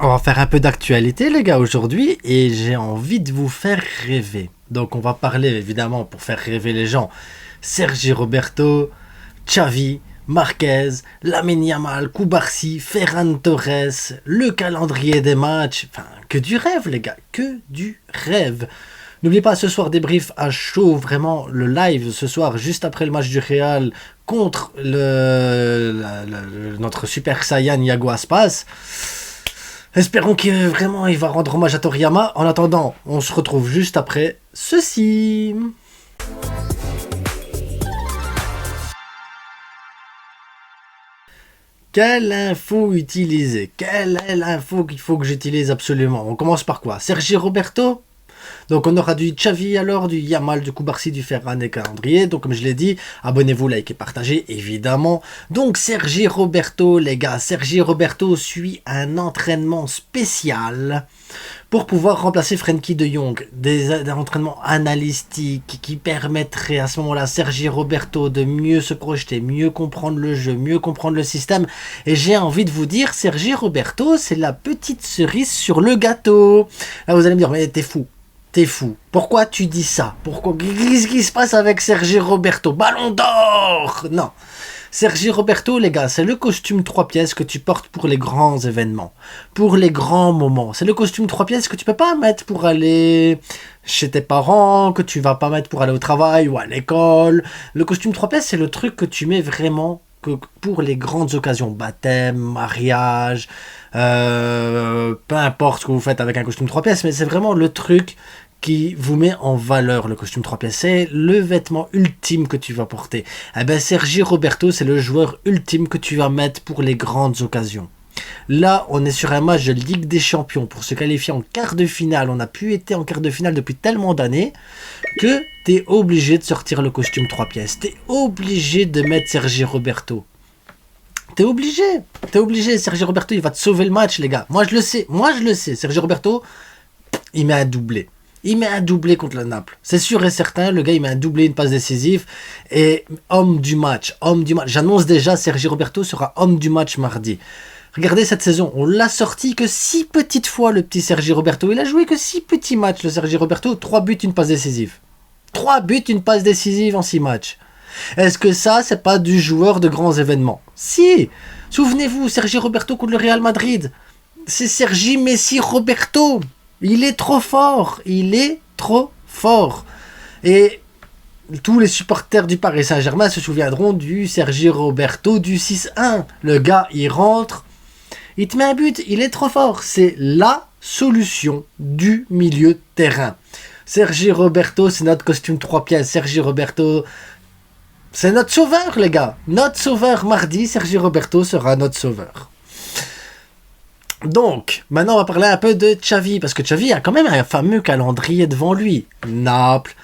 On va faire un peu d'actualité, les gars, aujourd'hui, et j'ai envie de vous faire rêver. Donc, on va parler, évidemment, pour faire rêver les gens, Sergi Roberto, Xavi, Marquez, Lamine Yamal, Koubarsi, Ferran Torres, le calendrier des matchs. Enfin, que du rêve, les gars, que du rêve. N'oubliez pas, ce soir, débrief à chaud, vraiment, le live, ce soir, juste après le match du Real, contre notre Super Saiyan Iago Aspas. Espérons qu'il vraiment il va rendre hommage à Toriyama. En attendant, on se retrouve juste après ceci. Quelle info utiliser? Quelle est l'info qu'il faut que j'utilise absolument? On commence par quoi? Sergi Roberto? Donc on aura du Xavi alors, du Yamal, du Koubarsi, du Ferran et calendrier. Donc comme je l'ai dit, abonnez-vous, likez, partagez évidemment. Donc Sergi Roberto les gars, Sergi Roberto suit un entraînement spécial pour pouvoir remplacer Frenkie de Jong. Des entraînements analytiques qui permettraient à ce moment-là Sergi Roberto de mieux se projeter, mieux comprendre le jeu, mieux comprendre le système. Et j'ai envie de vous dire, Sergi Roberto, c'est la petite cerise sur le gâteau. Là vous allez me dire, mais t'es fou. T'es fou. Pourquoi tu dis ça? Pourquoi? Qu'est-ce qui se passe avec Sergi Roberto? Ballon d'or! Non. Sergi Roberto, les gars, c'est le costume 3 pièces que tu portes pour les grands événements, pour les grands moments. C'est le costume 3 pièces que tu peux pas mettre pour aller chez tes parents, que tu vas pas mettre pour aller au travail ou à l'école. Le costume 3 pièces, c'est le truc que tu mets vraiment que pour les grandes occasions, baptême, mariage, peu importe ce que vous faites avec un costume 3 pièces, mais c'est vraiment le truc qui vous met en valeur, le costume 3 pièces. C'est le vêtement ultime que tu vas porter. Eh ben, Sergi Roberto, c'est le joueur ultime que tu vas mettre pour les grandes occasions. Là, on est sur un match de Ligue des Champions pour se qualifier en quart de finale. On n'a plus été en quart de finale depuis tellement d'années que t'es obligé de sortir le costume 3 pièces. T'es obligé de mettre Sergi Roberto. T'es obligé. Sergi Roberto, il va te sauver le match, les gars. Moi, je le sais. Sergi Roberto, il met un doublé. Il met un doublé contre le Naples. C'est sûr et certain, le gars, il met un doublé, une passe décisive. Et homme du match. J'annonce déjà, Sergi Roberto sera homme du match mardi. Regardez cette saison, on l'a sorti que 6 petites fois, le petit Sergi Roberto. Il a joué que 6 petits matchs, le Sergi Roberto. 3 buts, une passe décisive. 3 buts, une passe décisive en 6 matchs. Est-ce que ça, c'est pas du joueur de grands événements? Si. Souvenez-vous, Sergi Roberto contre le Real Madrid. C'est Sergi Messi Roberto. Il est trop fort. Et tous les supporters du Paris Saint-Germain se souviendront du Sergi Roberto du 6-1. Le gars, il rentre, il te met un but, il est trop fort. C'est la solution du milieu de terrain. Sergi Roberto, c'est notre costume 3 pièces. Sergi Roberto, c'est notre sauveur, les gars. Notre sauveur mardi, Sergi Roberto sera notre sauveur. Donc, maintenant on va parler un peu de Xavi, parce que Xavi a quand même un fameux calendrier devant lui. Naples,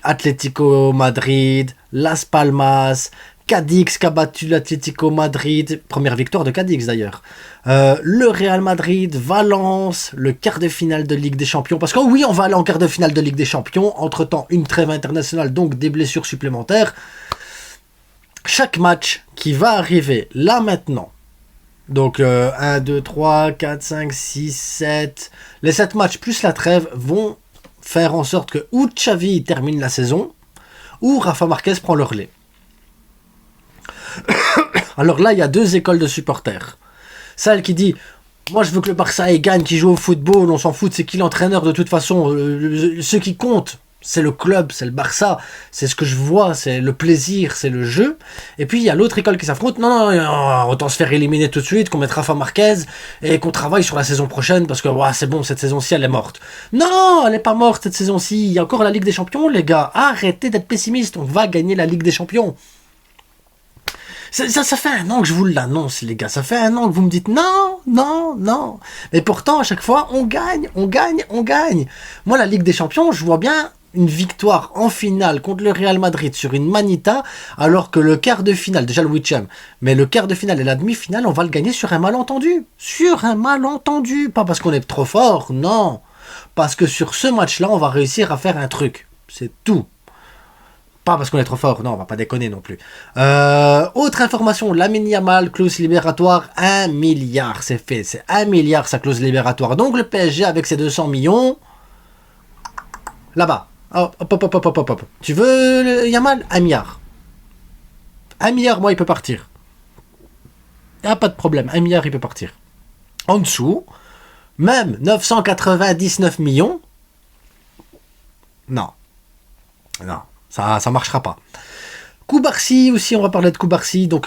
Atlético Madrid, Las Palmas, Cadix qui a battu l'Atlético Madrid, première victoire de Cadix d'ailleurs. Le Real Madrid, Valence, le quart de finale de Ligue des Champions, parce que oui, on va aller en quart de finale de Ligue des Champions, entre-temps une trêve internationale, donc des blessures supplémentaires. Chaque match qui va arriver là maintenant, donc 1, 2, 3, 4, 5, 6, 7, les 7 matchs plus la trêve vont faire en sorte que ou Xavi termine la saison, ou Rafa Marquez prend le relais. Alors là, il y a 2 écoles de supporters. Celle qui dit, moi je veux que le Barça gagne, qui joue au football, on s'en fout, c'est qui l'entraîneur de toute façon, ce qui compte, c'est le club, c'est le Barça, c'est ce que je vois, c'est le plaisir, c'est le jeu. Et puis il y a l'autre école qui s'affronte, non, autant se faire éliminer tout de suite, qu'on mette Rafa Marquez et qu'on travaille sur la saison prochaine parce que c'est bon, cette saison-ci elle est morte. Non, elle est pas morte cette saison-ci, il y a encore la Ligue des Champions, les gars, arrêtez d'être pessimistes, on va gagner la Ligue des Champions. Ça fait un an que je vous l'annonce, les gars. Ça fait un an que vous me dites non. Mais pourtant, à chaque fois, on gagne. Moi, la Ligue des Champions, je vois bien une victoire en finale contre le Real Madrid sur une manita, alors que le quart de finale, déjà le 8e, mais le quart de finale et la demi-finale, on va le gagner sur un malentendu. Pas parce qu'on est trop fort, non. Parce que sur ce match-là, on va réussir à faire un truc. C'est tout. Pas parce qu'on est trop fort, non, on va pas déconner non plus. Autre information, Lamine Yamal, clause libératoire, 1 milliard, c'est fait. C'est 1 milliard sa clause libératoire. Donc le PSG avec ses 200 millions, là-bas. Hop, hop, hop, hop, hop, hop, hop. Tu veux le Yamal? 1 milliard. 1 milliard, moi, il peut partir. Y a pas de problème, 1 milliard, il peut partir. En dessous, même 999 millions, non. Non, ça marchera pas. Koubarsi aussi, on va parler de Koubarsi. Donc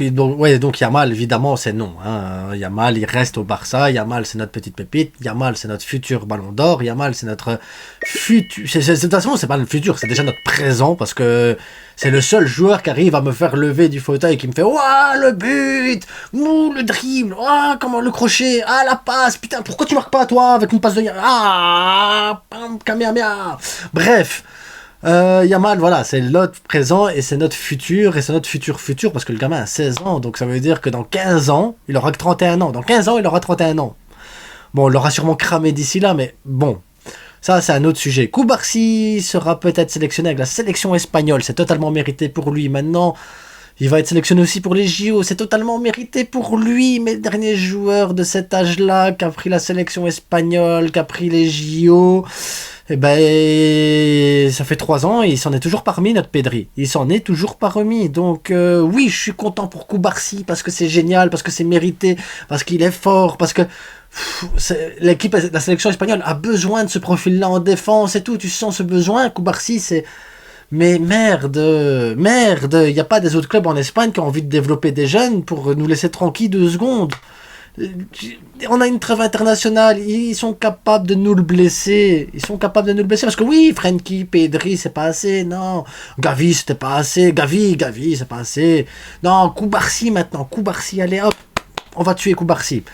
Yamal, évidemment, c'est non. Hein. Yamal, il reste au Barça. Yamal, c'est notre petite pépite. Yamal, c'est notre futur ballon d'or. Yamal, c'est notre futur. De toute façon, c'est pas le futur, c'est déjà notre présent parce que c'est le seul joueur qui arrive à me faire lever du fauteuil et qui me fait ouah, le but, ouh, le dribble, ouah, comment le crochet, ah, la passe, putain, pourquoi tu marques pas toi avec une passe de ah, Kamehameha. Bref. Yamal, voilà, c'est notre présent et c'est notre futur, et c'est notre futur, parce que le gamin a 16 ans, donc ça veut dire que dans 15 ans, il aura que 31 ans. Dans 15 ans, il aura 31 ans. Bon, on l'aura sûrement cramé d'ici là, mais bon, ça c'est un autre sujet. Koubarsi sera peut-être sélectionné avec la sélection espagnole, c'est totalement mérité pour lui. Maintenant, il va être sélectionné aussi pour les JO, c'est totalement mérité pour lui, mais le dernier joueur de cet âge-là qui a pris la sélection espagnole, qui a pris les JO... Eh ben, ça fait 3 ans et il s'en est toujours pas remis, notre Pedri. Il s'en est toujours pas remis. Donc, oui, je suis content pour Koubarsi parce que c'est génial, parce que c'est mérité, parce qu'il est fort, parce que l'équipe, la sélection espagnole a besoin de ce profil-là en défense et tout. Tu sens ce besoin. Koubarsi, c'est... Mais merde, il n'y a pas des autres clubs en Espagne qui ont envie de développer des jeunes pour nous laisser tranquilles 2 secondes. On a une trêve internationale, ils sont capables de nous le blesser. Parce que oui, Frenkie, Pedri, c'est pas assez. Non, Gavi, c'était pas assez. Gavi, c'est pas assez. Non, Koubarsi maintenant. Koubarsi, allez hop, on va tuer Koubarsi.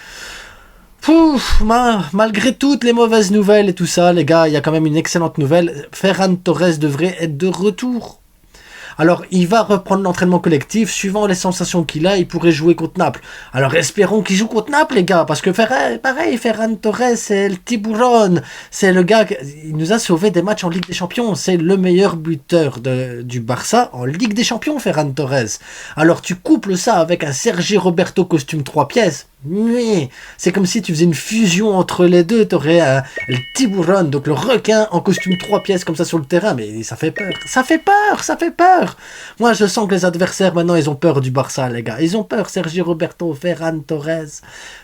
Malgré toutes les mauvaises nouvelles et tout ça, les gars, il y a quand même une excellente nouvelle. Ferran Torres devrait être de retour. Alors, il va reprendre l'entraînement collectif. Suivant les sensations qu'il a, il pourrait jouer contre Naples. Alors, espérons qu'il joue contre Naples, les gars. Parce que, Ferran Torres, c'est le tiburon. C'est le gars qui nous a sauvé des matchs en Ligue des Champions. C'est le meilleur buteur du Barça en Ligue des Champions, Ferran Torres. Alors, tu couples ça avec un Sergi Roberto costume 3 pièces. Mais c'est comme si tu faisais une fusion entre les deux. Tu aurais le tiburon, donc le requin en costume 3 pièces comme ça sur le terrain. Mais ça fait peur. Ça fait peur. Moi, je sens que les adversaires, maintenant, ils ont peur du Barça, les gars. Ils ont peur. Sergi Roberto, Ferran Torres,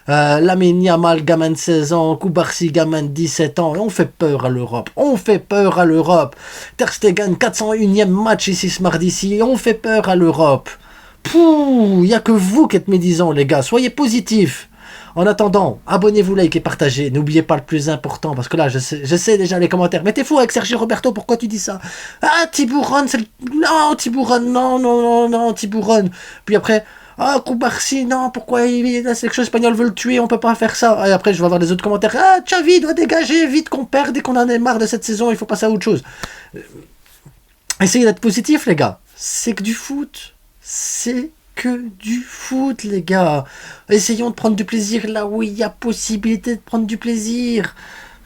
Lamine Yamal, gamin de 16 ans, Koubarsi, gamin de 17 ans. On fait peur à l'Europe. Ter Stegen, 401e match ici ce mardi-ci. On fait peur à l'Europe. Il n'y a que vous qui êtes médisants, les gars. Soyez positifs. En attendant, abonnez-vous, likez, partagez. N'oubliez pas le plus important, parce que là, je sais déjà les commentaires. Mais t'es fou avec Sergio Roberto, pourquoi tu dis ça? Ah, Tiburon, c'est le... Non, Tiburon, non, Tiburon. Puis après, ah, Koubarsi, non, pourquoi la sélection espagnole veut le tuer, on peut pas faire ça. Et après, je vais avoir des autres commentaires. Ah, Xavi doit dégager, vite qu'on perd, dès qu'on en est marre de cette saison, il faut passer à autre chose. Essayez d'être positif, les gars. C'est que du foot. C'est que du foot, les gars. Essayons de prendre du plaisir là où il y a possibilité de prendre du plaisir.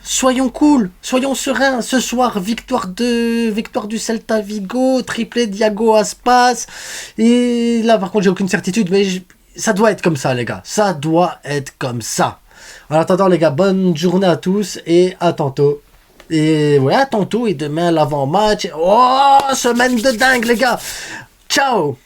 Soyons cool, soyons sereins. Ce soir, victoire du Celta Vigo, triplé Diago Aspas. Et là, par contre, j'ai aucune certitude, mais ça doit être comme ça, les gars. Ça doit être comme ça. En attendant, les gars, bonne journée à tous et à tantôt. Et ouais, à tantôt et demain l'avant-match. Oh, semaine de dingue, les gars. Ciao.